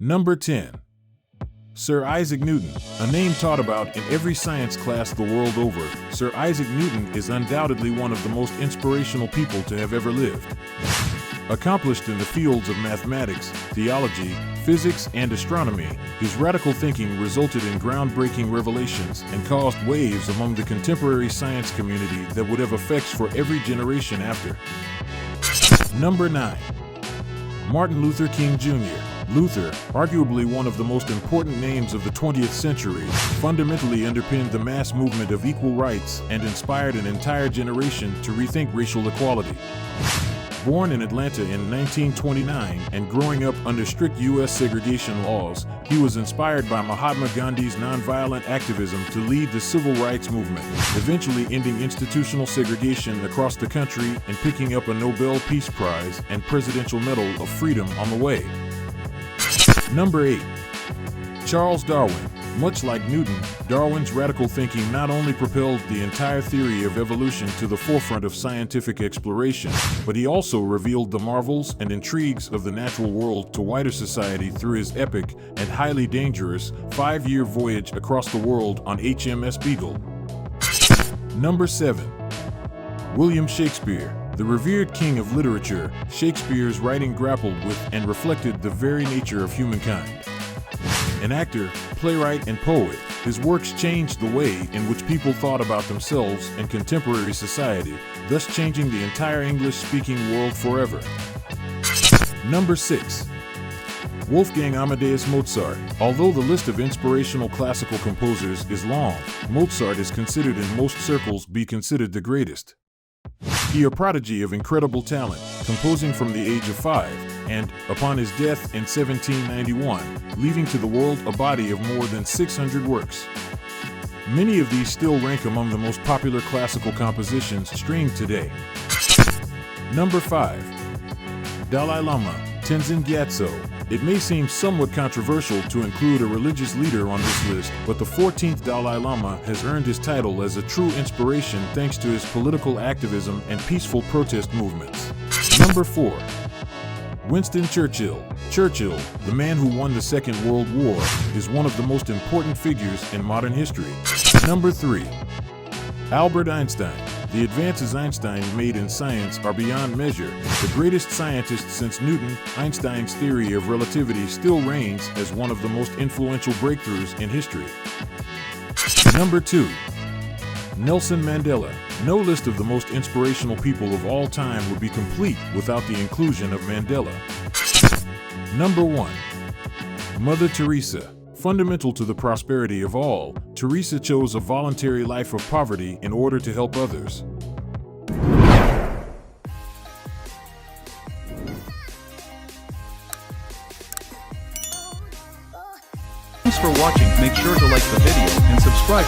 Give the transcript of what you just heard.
Number 10. Sir Isaac Newton. A name taught about in every science class the world over, Sir Isaac Newton is undoubtedly one of the most inspirational people to have ever lived. Accomplished in the fields of mathematics, theology, physics, and astronomy, his radical thinking resulted in groundbreaking revelations and caused waves among the contemporary science community that would have effects for every generation after. Number 9. Martin Luther King Jr. Luther, arguably one of the most important names of the 20th century, fundamentally underpinned the mass movement of equal rights and inspired an entire generation to rethink racial equality. Born in Atlanta in 1929 and growing up under strict U.S. segregation laws, he was inspired by Mahatma Gandhi's nonviolent activism to lead the civil rights movement, eventually ending institutional segregation across the country and picking up a Nobel Peace Prize and Presidential Medal of Freedom on the way. Number 8. Charles Darwin. Much like Newton, Darwin's radical thinking not only propelled the entire theory of evolution to the forefront of scientific exploration, but he also revealed the marvels and intrigues of the natural world to wider society through his epic and highly dangerous 5-year voyage across the world on HMS Beagle. Number 7. William Shakespeare. The revered king of literature, Shakespeare's writing grappled with and reflected the very nature of humankind. An actor, playwright, and poet, his works changed the way in which people thought about themselves and contemporary society, thus changing the entire English-speaking world forever. Number 6. Wolfgang Amadeus Mozart. Although the list of inspirational classical composers is long, Mozart is considered in most circles be considered the greatest. He a prodigy of incredible talent, composing from the age of 5, and, upon his death in 1791, leaving to the world a body of more than 600 works. Many of these still rank among the most popular classical compositions streamed today. Number 5. Dalai Lama, Tenzin Gyatso. It may seem somewhat controversial to include a religious leader on this list, but the 14th Dalai Lama has earned his title as a true inspiration thanks to his political activism and peaceful protest movements. Number 4. Winston Churchill. Churchill, the man who won the Second World War, is one of the most important figures in modern history. Number 3. Albert Einstein. The advances Einstein made in science are beyond measure. The greatest scientist since Newton, Einstein's theory of relativity still reigns as one of the most influential breakthroughs in history. Number 2. Nelson Mandela. No list of the most inspirational people of all time would be complete without the inclusion of Mandela. Number 1. Mother Teresa. Fundamental to the prosperity of all, Teresa chose a voluntary life of poverty in order to help others. Thanks for watching. Make sure to like the video and subscribe.